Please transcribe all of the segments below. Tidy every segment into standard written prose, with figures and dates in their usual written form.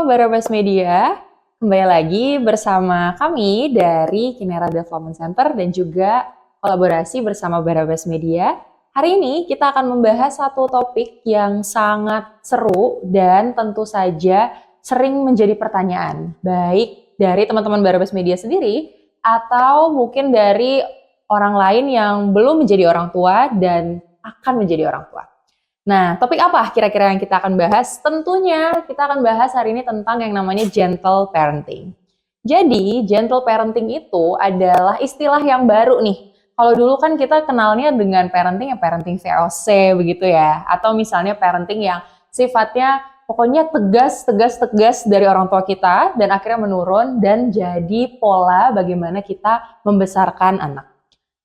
Barabas Media, kembali lagi bersama kami dari Kinera Development Center dan juga kolaborasi bersama Barabas Media. Hari ini kita akan membahas satu topik yang sangat seru dan tentu saja sering menjadi pertanyaan, baik dari teman-teman Barabas Media sendiri atau mungkin dari orang lain yang belum menjadi orang tua dan akan menjadi orang tua. Nah, topik apa kira-kira yang kita akan bahas? Tentunya kita akan bahas hari ini tentang yang namanya gentle parenting. Jadi, gentle parenting itu adalah istilah yang baru nih. Kalau dulu kan kita kenalnya dengan parenting ya parenting VOC begitu ya. Atau misalnya parenting yang sifatnya pokoknya tegas dari orang tua kita dan akhirnya menurun dan jadi pola bagaimana kita membesarkan anak.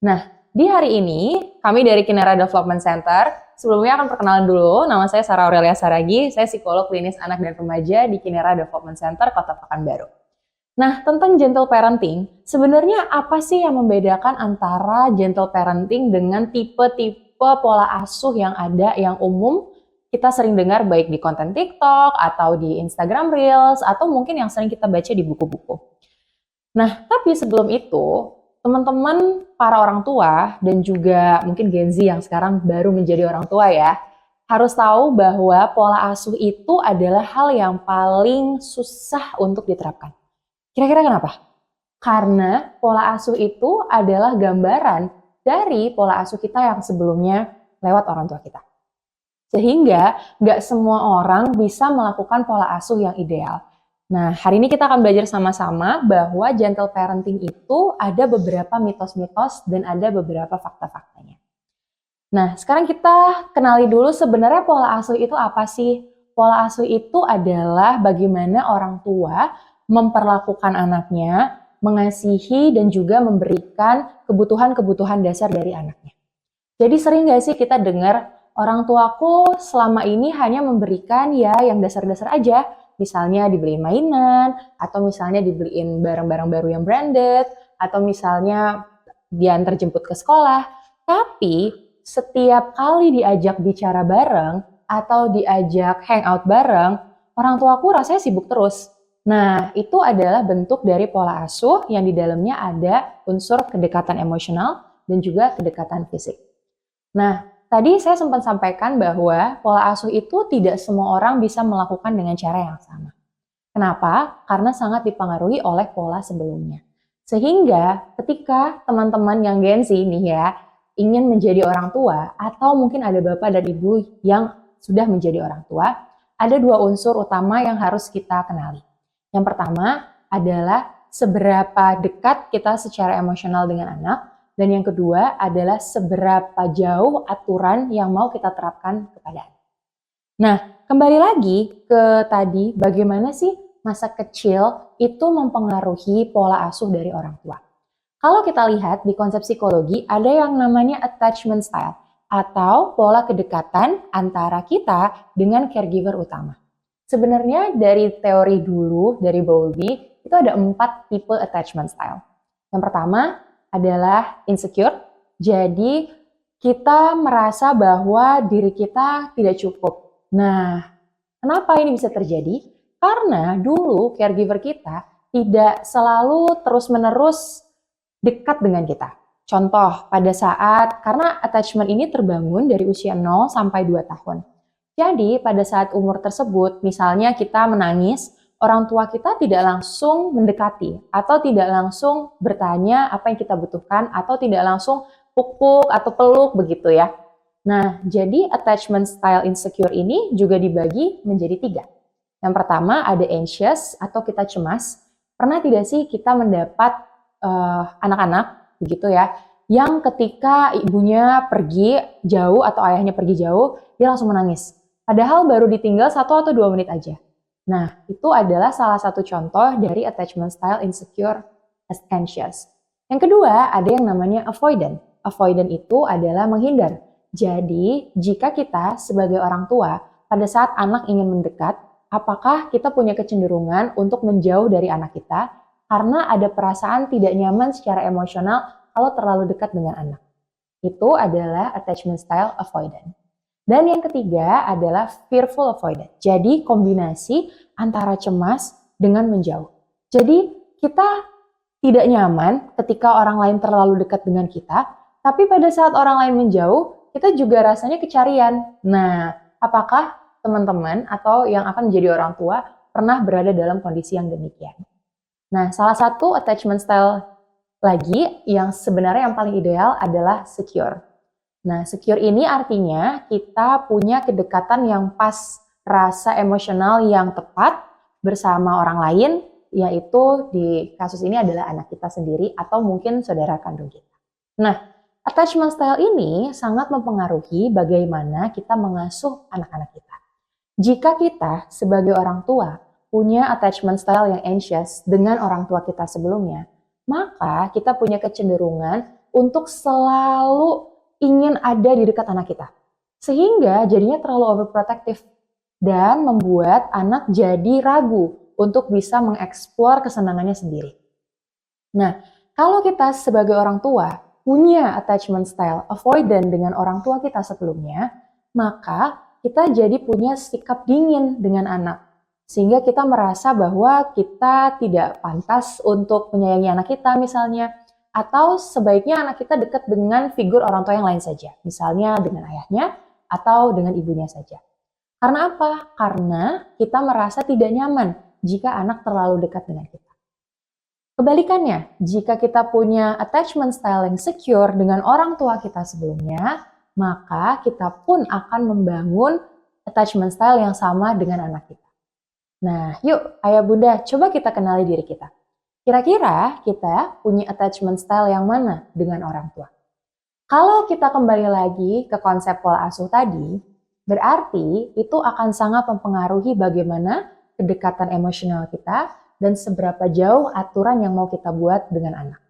Nah, di hari ini kami dari Kinera Development Center sebelumnya akan perkenalan dulu, nama saya Sarah Aurelia Saragi, saya psikolog klinis anak dan remaja di Kinera Development Center Kota Pekanbaru. Nah, tentang gentle parenting, sebenarnya apa sih yang membedakan antara gentle parenting dengan tipe-tipe pola asuh yang ada, yang umum kita sering dengar baik di konten TikTok, atau di Instagram Reels, atau mungkin yang sering kita baca di buku-buku. Nah, tapi sebelum itu, teman-teman para orang tua dan juga mungkin Gen Z yang sekarang baru menjadi orang tua ya, harus tahu bahwa pola asuh itu adalah hal yang paling susah untuk diterapkan. Kira-kira kenapa? Karena pola asuh itu adalah gambaran dari pola asuh kita yang sebelumnya lewat orang tua kita. Sehingga nggak semua orang bisa melakukan pola asuh yang ideal. Nah, hari ini kita akan belajar sama-sama bahwa gentle parenting itu ada beberapa mitos-mitos dan ada beberapa fakta-faktanya. Nah, sekarang kita kenali dulu sebenarnya pola asuh itu apa sih? Pola asuh itu adalah bagaimana orang tua memperlakukan anaknya, mengasihi dan juga memberikan kebutuhan-kebutuhan dasar dari anaknya. Jadi sering nggak sih kita dengar, orang tuaku selama ini hanya memberikan ya yang dasar-dasar aja, misalnya dibeliin mainan, atau misalnya dibeliin barang-barang baru yang branded, atau misalnya diantar jemput ke sekolah. Tapi setiap kali diajak bicara bareng, atau diajak hangout bareng, orang tuaku rasanya sibuk terus. Nah, itu adalah bentuk dari pola asuh yang di dalamnya ada unsur kedekatan emosional dan juga kedekatan fisik. Nah, tadi saya sempat sampaikan bahwa pola asuh itu tidak semua orang bisa melakukan dengan cara yang sama. Kenapa? Karena sangat dipengaruhi oleh pola sebelumnya. Sehingga ketika teman-teman yang Gen Z nih ya, ingin menjadi orang tua, atau mungkin ada bapak dan ibu yang sudah menjadi orang tua, ada dua unsur utama yang harus kita kenali. Yang pertama adalah seberapa dekat kita secara emosional dengan anak, dan yang kedua adalah seberapa jauh aturan yang mau kita terapkan kepada anak. Nah, kembali lagi ke tadi, bagaimana sih masa kecil itu mempengaruhi pola asuh dari orang tua. Kalau kita lihat di konsep psikologi, ada yang namanya attachment style, atau pola kedekatan antara kita dengan caregiver utama. Sebenarnya dari teori dulu, dari Bowlby, itu ada 4 tipe attachment style. Yang pertama adalah insecure, jadi kita merasa bahwa diri kita tidak cukup. Nah, kenapa ini bisa terjadi? Karena dulu caregiver kita tidak selalu terus-menerus dekat dengan kita. Contoh, pada saat, karena attachment ini terbangun dari usia 0 sampai 2 tahun. Jadi, pada saat umur tersebut, misalnya kita menangis, orang tua kita tidak langsung mendekati atau tidak langsung bertanya apa yang kita butuhkan atau tidak langsung pupuk atau peluk begitu ya. Nah, jadi attachment style insecure ini juga dibagi menjadi 3. Yang pertama ada anxious atau kita cemas. Pernah tidak sih kita mendapat anak-anak begitu ya, yang ketika ibunya pergi jauh atau ayahnya pergi jauh, dia langsung menangis. Padahal baru ditinggal 1 atau 2 menit aja. Nah, itu adalah salah satu contoh dari attachment style insecure as anxious. Yang kedua, ada yang namanya avoidant. Avoidant itu adalah menghindar. Jadi, jika kita sebagai orang tua, pada saat anak ingin mendekat, apakah kita punya kecenderungan untuk menjauh dari anak kita karena ada perasaan tidak nyaman secara emosional kalau terlalu dekat dengan anak. Itu adalah attachment style avoidant. Dan yang ketiga adalah fearful avoidance. Jadi kombinasi antara cemas dengan menjauh. Jadi kita tidak nyaman ketika orang lain terlalu dekat dengan kita, tapi pada saat orang lain menjauh, kita juga rasanya kecarian. Nah, apakah teman-teman atau yang akan menjadi orang tua pernah berada dalam kondisi yang demikian? Nah, salah satu attachment style lagi yang sebenarnya yang paling ideal adalah secure. Nah, secure ini artinya kita punya kedekatan yang pas, rasa emosional yang tepat bersama orang lain, yaitu di kasus ini adalah anak kita sendiri atau mungkin saudara kandung kita. Nah, attachment style ini sangat mempengaruhi bagaimana kita mengasuh anak-anak kita. Jika kita sebagai orang tua punya attachment style yang anxious dengan orang tua kita sebelumnya, maka kita punya kecenderungan untuk selalu ingin ada di dekat anak kita. Sehingga jadinya terlalu overprotective dan membuat anak jadi ragu untuk bisa mengeksplor kesenangannya sendiri. Nah, kalau kita sebagai orang tua punya attachment style avoidant dengan orang tua kita sebelumnya, maka kita jadi punya sikap dingin dengan anak. Sehingga kita merasa bahwa kita tidak pantas untuk menyayangi anak kita misalnya, atau sebaiknya anak kita dekat dengan figur orang tua yang lain saja, misalnya dengan ayahnya atau dengan ibunya saja. Karena apa? Karena kita merasa tidak nyaman jika anak terlalu dekat dengan kita. Kebalikannya, jika kita punya attachment style yang secure dengan orang tua kita sebelumnya, maka kita pun akan membangun attachment style yang sama dengan anak kita. Nah, yuk ayah bunda, coba kita kenali diri kita. Kira-kira kita punya attachment style yang mana dengan orang tua? Kalau kita kembali lagi ke konsep pola asuh tadi, berarti itu akan sangat mempengaruhi bagaimana kedekatan emosional kita dan seberapa jauh aturan yang mau kita buat dengan anak.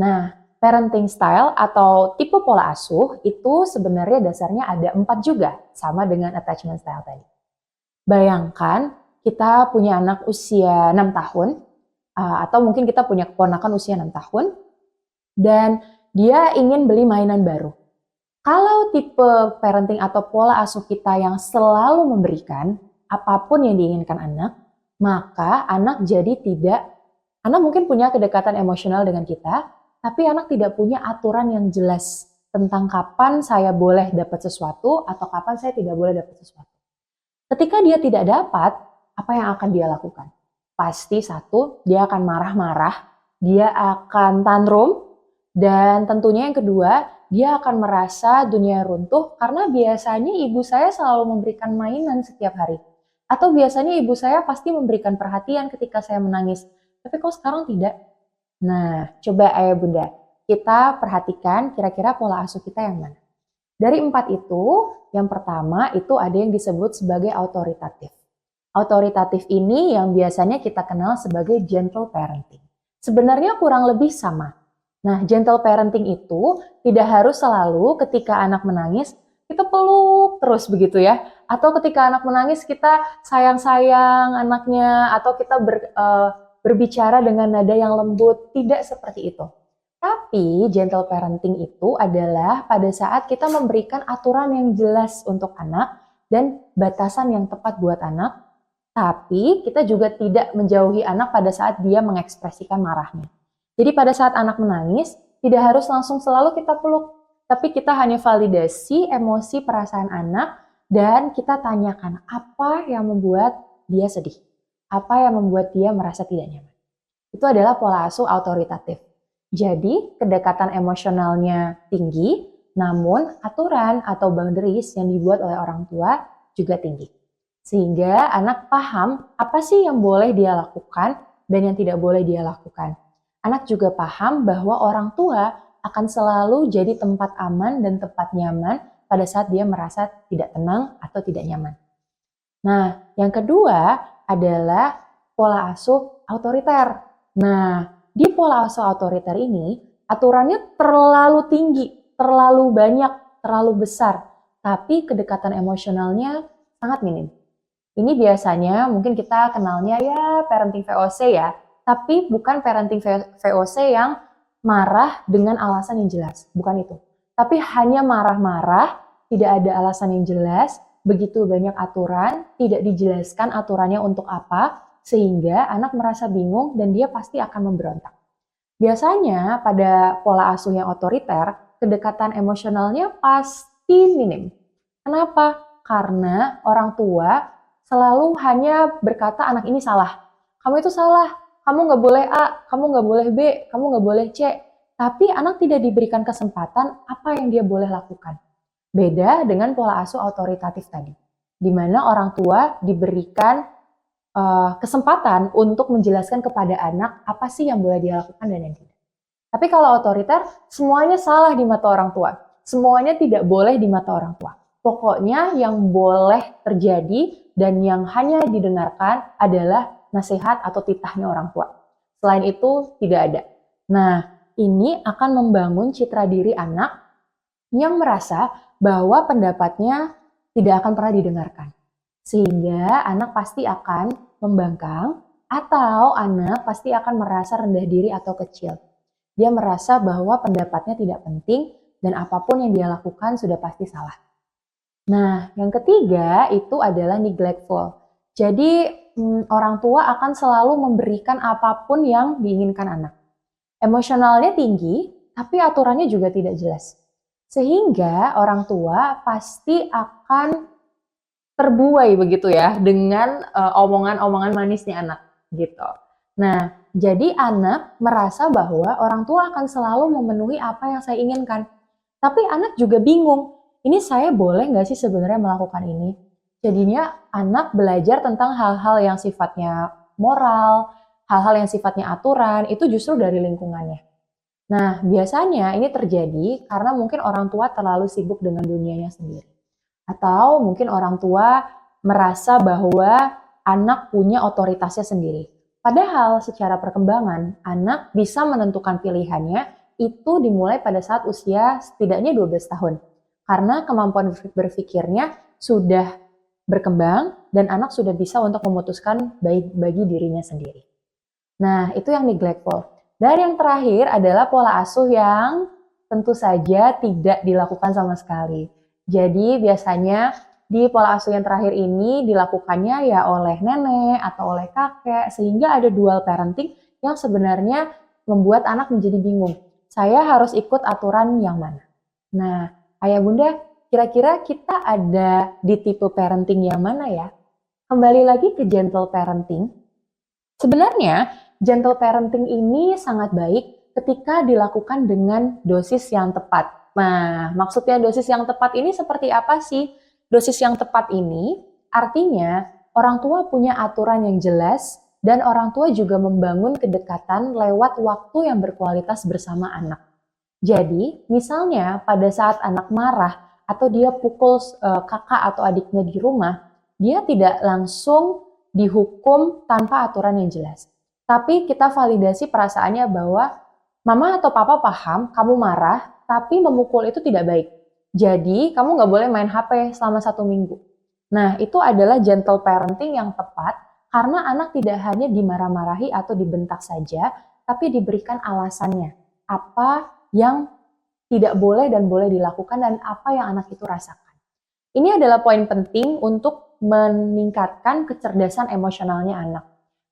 Nah, parenting style atau tipe pola asuh itu sebenarnya dasarnya ada 4 juga, sama dengan attachment style tadi. Bayangkan kita punya anak usia 6 tahun, atau mungkin kita punya keponakan usia 6 tahun, dan dia ingin beli mainan baru. Kalau tipe parenting atau pola asuh kita yang selalu memberikan apapun yang diinginkan anak, maka anak mungkin punya kedekatan emosional dengan kita, tapi anak tidak punya aturan yang jelas tentang kapan saya boleh dapat sesuatu atau kapan saya tidak boleh dapat sesuatu. Ketika dia tidak dapat, apa yang akan dia lakukan? Pasti satu, dia akan marah-marah, dia akan tantrum, dan tentunya yang kedua, dia akan merasa dunia runtuh karena biasanya ibu saya selalu memberikan mainan setiap hari. Atau biasanya ibu saya pasti memberikan perhatian ketika saya menangis, tapi kok sekarang tidak? Nah, coba ayah bunda, kita perhatikan kira-kira pola asuh kita yang mana. Dari 4 itu, yang pertama itu ada yang disebut sebagai autoritatif. Autoritatif ini yang biasanya kita kenal sebagai gentle parenting. Sebenarnya kurang lebih sama. Nah, gentle parenting itu tidak harus selalu ketika anak menangis, kita peluk terus begitu ya. Atau ketika anak menangis kita sayang-sayang anaknya, atau kita berbicara dengan nada yang lembut. Tidak seperti itu. Tapi gentle parenting itu adalah pada saat kita memberikan aturan yang jelas untuk anak dan batasan yang tepat buat anak. Tapi kita juga tidak menjauhi anak pada saat dia mengekspresikan marahnya. Jadi pada saat anak menangis, tidak harus langsung selalu kita peluk. Tapi kita hanya validasi emosi perasaan anak dan kita tanyakan apa yang membuat dia sedih. Apa yang membuat dia merasa tidak nyaman. Itu adalah pola asuh autoritatif. Jadi kedekatan emosionalnya tinggi, namun aturan atau boundaries yang dibuat oleh orang tua juga tinggi. Sehingga anak paham apa sih yang boleh dia lakukan dan yang tidak boleh dia lakukan. Anak juga paham bahwa orang tua akan selalu jadi tempat aman dan tempat nyaman pada saat dia merasa tidak tenang atau tidak nyaman. Nah, yang kedua adalah pola asuh autoriter. Nah, di pola asuh autoriter ini aturannya terlalu tinggi, terlalu banyak, terlalu besar, tapi kedekatan emosionalnya sangat minim. Ini biasanya mungkin kita kenalnya ya parenting VOC ya, tapi bukan parenting VOC yang marah dengan alasan yang jelas, bukan itu. Tapi hanya marah-marah tidak ada alasan yang jelas, begitu banyak aturan, tidak dijelaskan aturannya untuk apa, sehingga anak merasa bingung dan dia pasti akan memberontak. Biasanya pada pola asuh yang otoriter, kedekatan emosionalnya pasti minim. Kenapa? Karena orang tua selalu hanya berkata anak ini salah. Kamu itu salah, kamu nggak boleh A, kamu nggak boleh B, kamu nggak boleh C. Tapi anak tidak diberikan kesempatan apa yang dia boleh lakukan. Beda dengan pola asuh otoritatif tadi, di mana orang tua diberikan kesempatan untuk menjelaskan kepada anak apa sih yang boleh dia lakukan dan yang tidak. Tapi kalau otoriter, semuanya salah di mata orang tua. Semuanya tidak boleh di mata orang tua. Pokoknya yang boleh terjadi dan yang hanya didengarkan adalah nasihat atau titahnya orang tua. Selain itu, tidak ada. Nah, ini akan membangun citra diri anak yang merasa bahwa pendapatnya tidak akan pernah didengarkan. Sehingga anak pasti akan membangkang atau anak pasti akan merasa rendah diri atau kecil. Dia merasa bahwa pendapatnya tidak penting dan apapun yang dia lakukan sudah pasti salah. Nah, yang ketiga itu adalah neglectful. Jadi orang tua akan selalu memberikan apapun yang diinginkan anak. Emosionalnya tinggi, tapi aturannya juga tidak jelas. Sehingga orang tua pasti akan terbuai begitu ya dengan omongan-omongan manisnya anak gitu. Nah, jadi anak merasa bahwa orang tua akan selalu memenuhi apa yang saya inginkan. Tapi anak juga bingung, ini saya boleh nggak sih sebenarnya melakukan ini? Jadinya anak belajar tentang hal-hal yang sifatnya moral, hal-hal yang sifatnya aturan, itu justru dari lingkungannya. Nah, biasanya ini terjadi karena mungkin orang tua terlalu sibuk dengan dunianya sendiri. Atau mungkin orang tua merasa bahwa anak punya otoritasnya sendiri. Padahal secara perkembangan, anak bisa menentukan pilihannya itu dimulai pada saat usia setidaknya 12 tahun. Karena kemampuan berpikirnya sudah berkembang dan anak sudah bisa untuk memutuskan bagi dirinya sendiri. Nah, itu yang neglectful. Dan yang terakhir adalah pola asuh yang tentu saja tidak dilakukan sama sekali. Jadi biasanya di pola asuh yang terakhir ini dilakukannya ya oleh nenek atau oleh kakek, sehingga ada dual parenting yang sebenarnya membuat anak menjadi bingung. Saya harus ikut aturan yang mana? Nah, ayah bunda, kira-kira kita ada di tipe parenting yang mana ya? Kembali lagi ke gentle parenting. Sebenarnya, gentle parenting ini sangat baik ketika dilakukan dengan dosis yang tepat. Nah, maksudnya dosis yang tepat ini seperti apa sih? Dosis yang tepat ini artinya orang tua punya aturan yang jelas dan orang tua juga membangun kedekatan lewat waktu yang berkualitas bersama anak. Jadi, misalnya pada saat anak marah atau dia pukul kakak atau adiknya di rumah, dia tidak langsung dihukum tanpa aturan yang jelas. Tapi kita validasi perasaannya bahwa mama atau papa paham kamu marah, tapi memukul itu tidak baik. Jadi, kamu nggak boleh main HP selama 1 minggu. Nah, itu adalah gentle parenting yang tepat karena anak tidak hanya dimarah-marahi atau dibentak saja, tapi diberikan alasannya. Apa yang tidak boleh dan boleh dilakukan dan apa yang anak itu rasakan. Ini adalah poin penting untuk meningkatkan kecerdasan emosionalnya anak.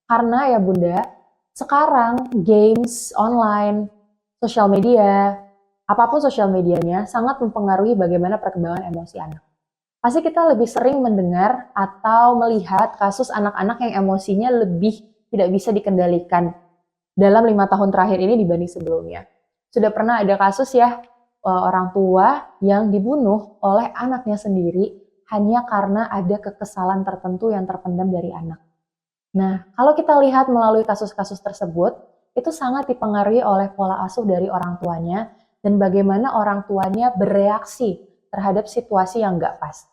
Karena ya bunda, sekarang games online, sosial media, apapun sosial medianya sangat mempengaruhi bagaimana perkembangan emosi anak. Pasti kita lebih sering mendengar atau melihat kasus anak-anak yang emosinya lebih tidak bisa dikendalikan dalam 5 tahun terakhir ini dibanding sebelumnya. Sudah pernah ada kasus ya, orang tua yang dibunuh oleh anaknya sendiri hanya karena ada kekesalan tertentu yang terpendam dari anak. Nah, kalau kita lihat melalui kasus-kasus tersebut, itu sangat dipengaruhi oleh pola asuh dari orang tuanya dan bagaimana orang tuanya bereaksi terhadap situasi yang nggak pas.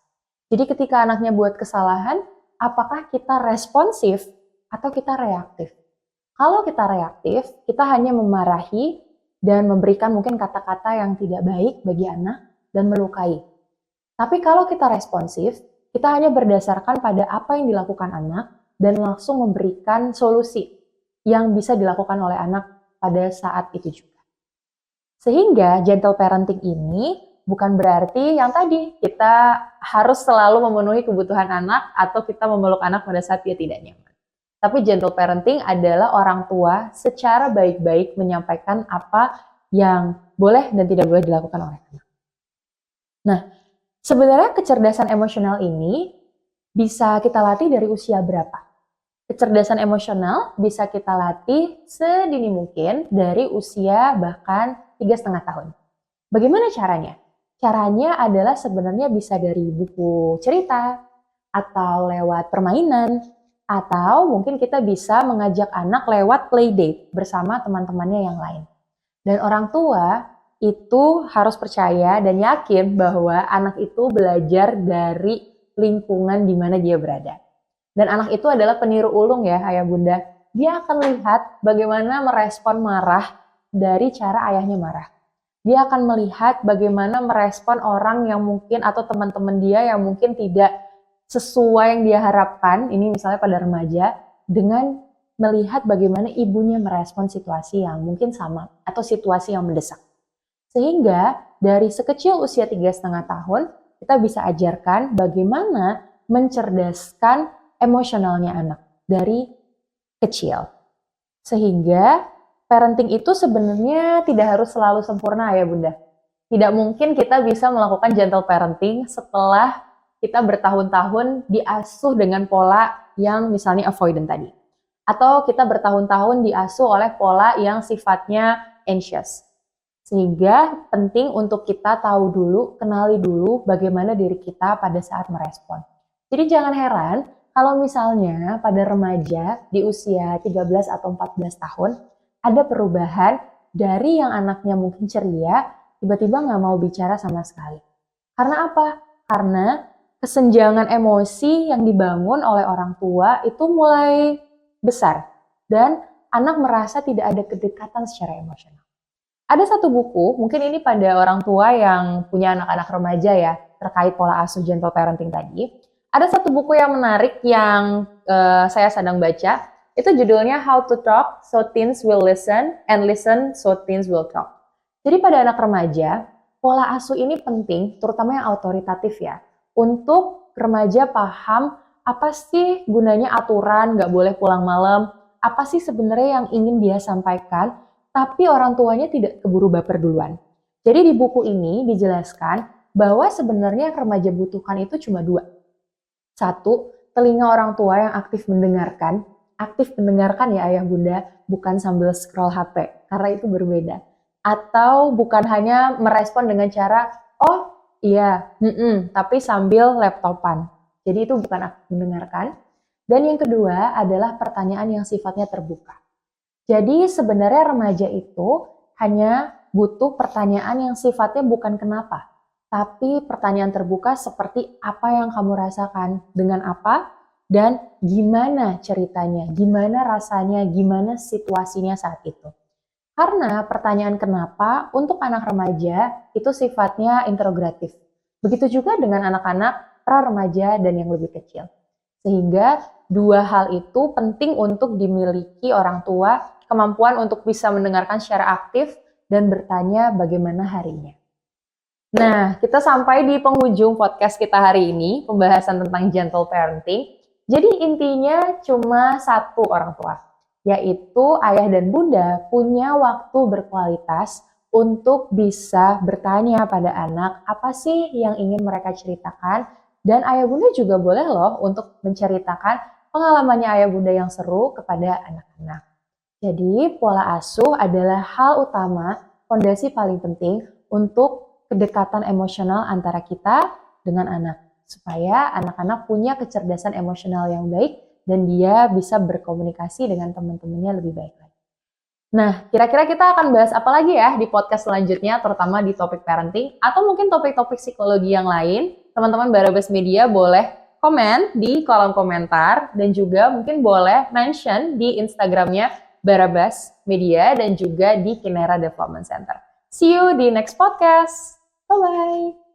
Jadi ketika anaknya buat kesalahan, apakah kita responsif atau kita reaktif? Kalau kita reaktif, kita hanya memarahi dan memberikan mungkin kata-kata yang tidak baik bagi anak dan melukai. Tapi kalau kita responsif, kita hanya berdasarkan pada apa yang dilakukan anak dan langsung memberikan solusi yang bisa dilakukan oleh anak pada saat itu juga. Sehingga gentle parenting ini bukan berarti yang tadi kita harus selalu memenuhi kebutuhan anak atau kita memeluk anak pada saat dia tidak nyaman. Tapi gentle parenting adalah orang tua secara baik-baik menyampaikan apa yang boleh dan tidak boleh dilakukan oleh anak. Nah, sebenarnya kecerdasan emosional ini bisa kita latih dari usia berapa? Kecerdasan emosional bisa kita latih sedini mungkin dari usia bahkan 3,5 tahun. Bagaimana caranya? Caranya adalah sebenarnya bisa dari buku cerita, atau lewat permainan, atau mungkin kita bisa mengajak anak lewat playdate bersama teman-temannya yang lain. Dan orang tua itu harus percaya dan yakin bahwa anak itu belajar dari lingkungan di mana dia berada. Dan anak itu adalah peniru ulung ya ayah bunda. Dia akan lihat bagaimana merespon marah dari cara ayahnya marah. Dia akan melihat bagaimana merespon orang yang mungkin atau teman-teman dia yang mungkin tidak sesuai yang dia harapkan, ini misalnya pada remaja, dengan melihat bagaimana ibunya merespon situasi yang mungkin sama atau situasi yang mendesak. Sehingga dari sekecil usia 3,5 tahun, kita bisa ajarkan bagaimana mencerdaskan emosionalnya anak dari kecil. Sehingga parenting itu sebenarnya tidak harus selalu sempurna ya bunda. Tidak mungkin kita bisa melakukan gentle parenting setelah kita bertahun-tahun diasuh dengan pola yang misalnya avoidant tadi. Atau kita bertahun-tahun diasuh oleh pola yang sifatnya anxious. Sehingga penting untuk kita tahu dulu, kenali dulu bagaimana diri kita pada saat merespon. Jadi jangan heran kalau misalnya pada remaja di usia 13 atau 14 tahun ada perubahan dari yang anaknya mungkin ceria, tiba-tiba nggak mau bicara sama sekali. Karena apa? Karena kesenjangan emosi yang dibangun oleh orang tua itu mulai besar dan anak merasa tidak ada kedekatan secara emosional. Ada satu buku, mungkin ini pada orang tua yang punya anak-anak remaja ya, terkait pola asuh gentle parenting tadi. Ada satu buku yang menarik yang saya sedang baca, itu judulnya How to Talk So Teens Will Listen and Listen So Teens Will Talk. Jadi pada anak remaja, pola asuh ini penting, terutama yang autoritatif ya, untuk remaja paham apa sih gunanya aturan, nggak boleh pulang malam, apa sih sebenarnya yang ingin dia sampaikan, tapi orang tuanya tidak keburu baper duluan. Jadi di buku ini dijelaskan bahwa sebenarnya yang remaja butuhkan itu cuma 2. 1, telinga orang tua yang aktif mendengarkan ya ayah bunda, bukan sambil scroll HP, karena itu berbeda. Atau bukan hanya merespon dengan cara, oh iya, tapi sambil laptopan. Jadi itu bukan aktif mendengarkan. Dan yang kedua adalah pertanyaan yang sifatnya terbuka. Jadi sebenarnya remaja itu hanya butuh pertanyaan yang sifatnya bukan kenapa, tapi pertanyaan terbuka seperti apa yang kamu rasakan, dengan apa, dan gimana ceritanya, gimana rasanya, gimana situasinya saat itu. Karena pertanyaan kenapa untuk anak remaja itu sifatnya interrogatif. Begitu juga dengan anak-anak pra-remaja dan yang lebih kecil. Sehingga 2 hal itu penting untuk dimiliki orang tua, kemampuan untuk bisa mendengarkan secara aktif dan bertanya bagaimana harinya. Nah, kita sampai di penghujung podcast kita hari ini, pembahasan tentang gentle parenting. Jadi intinya cuma 1 orang tua, yaitu ayah dan bunda punya waktu berkualitas untuk bisa bertanya pada anak apa sih yang ingin mereka ceritakan, dan ayah bunda juga boleh loh untuk menceritakan pengalamannya ayah bunda yang seru kepada anak-anak. Jadi pola asuh adalah hal utama, fondasi paling penting untuk kedekatan emosional antara kita dengan anak, supaya anak-anak punya kecerdasan emosional yang baik dan dia bisa berkomunikasi dengan teman-temannya lebih baik lagi. Nah, kira-kira kita akan bahas apa lagi ya di podcast selanjutnya, terutama di topik parenting, atau mungkin topik-topik psikologi yang lain. Teman-teman Barabas Media boleh komen di kolom komentar, dan juga mungkin boleh mention di Instagramnya Barabas Media dan juga di Kinera Development Center. See you di next podcast. Bye-bye.